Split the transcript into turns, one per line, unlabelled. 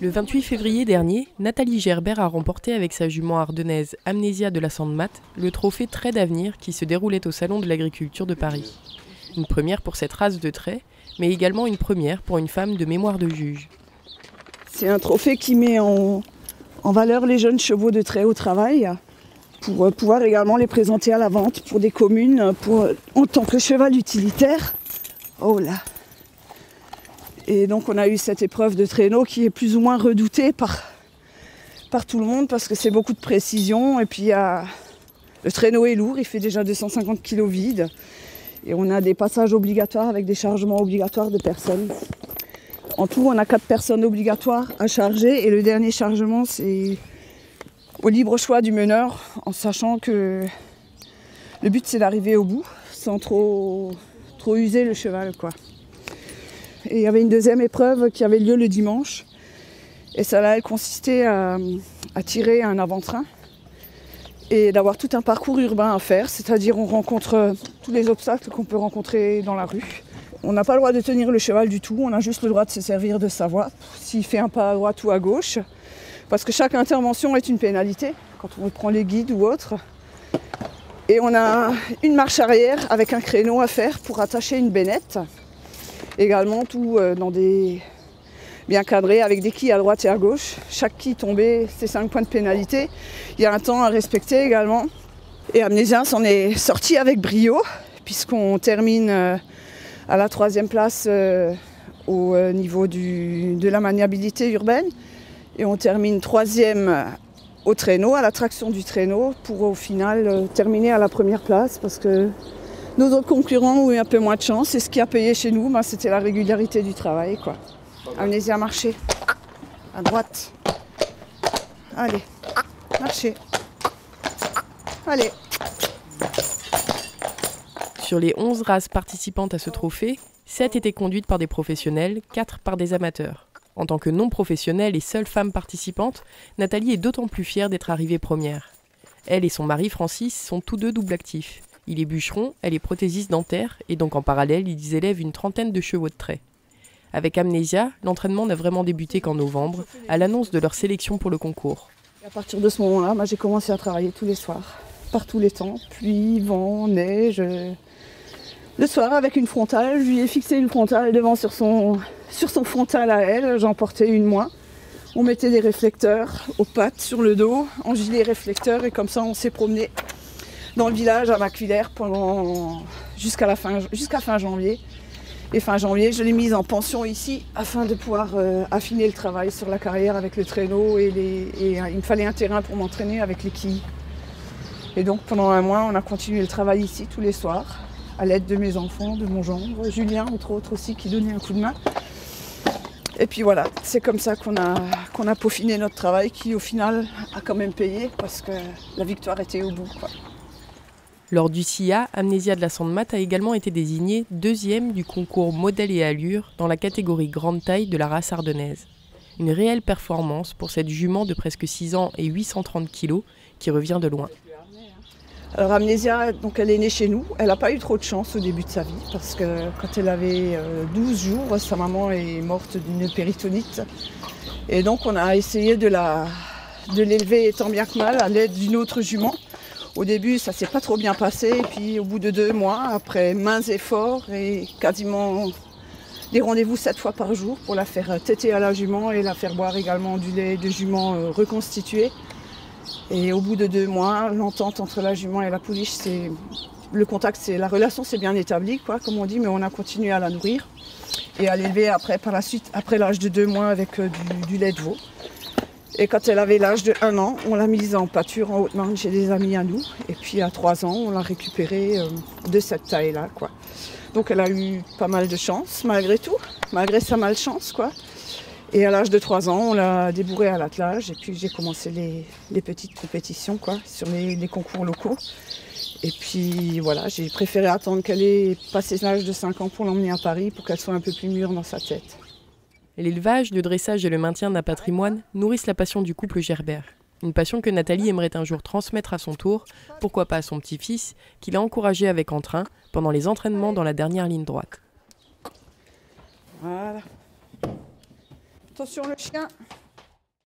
Le 28 février dernier, Nathalie Gerbert a remporté avec sa jument ardennaise Amnésia de la Sandmat le trophée Trait d'avenir qui se déroulait au Salon de l'Agriculture de Paris. Une première pour cette race de trait, mais également une première pour une femme de mémoire de juge.
C'est un trophée qui met en valeur les jeunes chevaux de trait au travail pour pouvoir également les présenter à la vente pour des communes en tant que cheval utilitaire. Oh là! Et donc on a eu cette épreuve de traîneau qui est plus ou moins redoutée par tout le monde parce que c'est beaucoup de précision. Et puis le traîneau est lourd, il fait déjà 250 kg vide. Et on a des passages obligatoires avec des chargements obligatoires de personnes. En tout, on a 4 personnes obligatoires à charger. Et le dernier chargement, c'est au libre choix du meneur, en sachant que le but c'est d'arriver au bout sans trop user le cheval, quoi. Et il y avait une deuxième épreuve qui avait lieu le dimanche. Et celle-là, elle consistait à tirer un avant-train et d'avoir tout un parcours urbain à faire. C'est-à-dire on rencontre tous les obstacles qu'on peut rencontrer dans la rue. On n'a pas le droit de tenir le cheval du tout, on a juste le droit de se servir de sa voix, s'il fait un pas à droite ou à gauche. Parce que chaque intervention est une pénalité, quand on prend les guides ou autre. Et on a une marche arrière avec un créneau à faire pour attacher une bennette. Également tout dans des bien cadrés avec des quilles à droite et à gauche. Chaque quille tombée, c'est 5 points de pénalité. Il y a un temps à respecter également. Et Amnésia s'en est sorti avec brio, puisqu'on termine à la 3e place au niveau de la maniabilité urbaine. Et on termine 3e au traîneau, à la traction du traîneau, pour au final terminer à la 1re place, parce que nos autres concurrents ont eu un peu moins de chance et ce qui a payé chez nous, c'était la régularité du travail, quoi. Amnésia, marcher. À droite. Allez. Marcher. Allez.
Sur les 11 races participantes à ce trophée, 7 étaient conduites par des professionnels, 4 par des amateurs. En tant que non-professionnelle et seule femme participante, Nathalie est d'autant plus fière d'être arrivée première. Elle et son mari Francis sont tous deux double actifs. Il est bûcheron, elle est prothésiste dentaire et donc en parallèle, ils élèvent une trentaine de chevaux de trait. Avec Amnésia, l'entraînement n'a vraiment débuté qu'en novembre, à l'annonce de leur sélection pour le concours.
Et à partir de ce moment-là, j'ai commencé à travailler tous les soirs, par tous les temps, pluie, vent, neige. Le soir, avec une frontale, je lui ai fixé une frontale devant sur son frontal à elle, j'en portais une moins. On mettait des réflecteurs aux pattes, sur le dos, en gilet réflecteur et comme ça on s'est promené dans le village à Macvillers jusqu'à fin janvier. Et fin janvier, je l'ai mise en pension ici afin de pouvoir affiner le travail sur la carrière avec le traîneau et il me fallait un terrain pour m'entraîner avec les quilles. Et donc pendant un mois, on a continué le travail ici tous les soirs, à l'aide de mes enfants, de mon gendre, Julien entre autres aussi qui donnait un coup de main. Et puis voilà, c'est comme ça qu'on a peaufiné notre travail qui au final a quand même payé parce que la victoire était au bout, quoi.
Lors du SIA, Amnésia de la Sandmat a également été désignée 2e du concours Modèle et Allure dans la catégorie grande taille de la race ardennaise. Une réelle performance pour cette jument de presque 6 ans et 830 kg qui revient de loin.
Alors Amnésia, donc elle est née chez nous. Elle n'a pas eu trop de chance au début de sa vie parce que quand elle avait 12 jours, sa maman est morte d'une péritonite. Et donc on a essayé de l'élever tant bien que mal à l'aide d'une autre jument. Au début, ça s'est pas trop bien passé. Et puis au bout de 2 mois, après maints efforts et quasiment des rendez-vous 7 fois par jour pour la faire téter à la jument et la faire boire également du lait de jument reconstitué. Et au bout de 2 mois, l'entente entre la jument et la pouliche, la relation s'est bien établie, quoi, comme on dit, mais on a continué à la nourrir et à l'élever par la suite, après l'âge de 2 mois avec du lait de veau. Et quand elle avait l'âge de 1 an, on l'a mise en pâture en Haute-Marne chez des amis à nous. Et puis à 3 ans, on l'a récupérée de cette taille-là, quoi. Donc elle a eu pas mal de chance, malgré tout, malgré sa malchance, quoi. Et à l'âge de 3 ans, on l'a débourrée à l'attelage. Et puis j'ai commencé les petites compétitions, quoi, sur les concours locaux. Et puis voilà, j'ai préféré attendre qu'elle ait passé l'âge de 5 ans pour l'emmener à Paris, pour qu'elle soit un peu plus mûre dans sa tête.
L'élevage, le dressage et le maintien d'un patrimoine nourrissent la passion du couple Gerbert. Une passion que Nathalie aimerait un jour transmettre à son tour, pourquoi pas à son petit-fils, qu'il a encouragé avec entrain pendant les entraînements dans la dernière ligne droite.
Voilà. Attention le chien.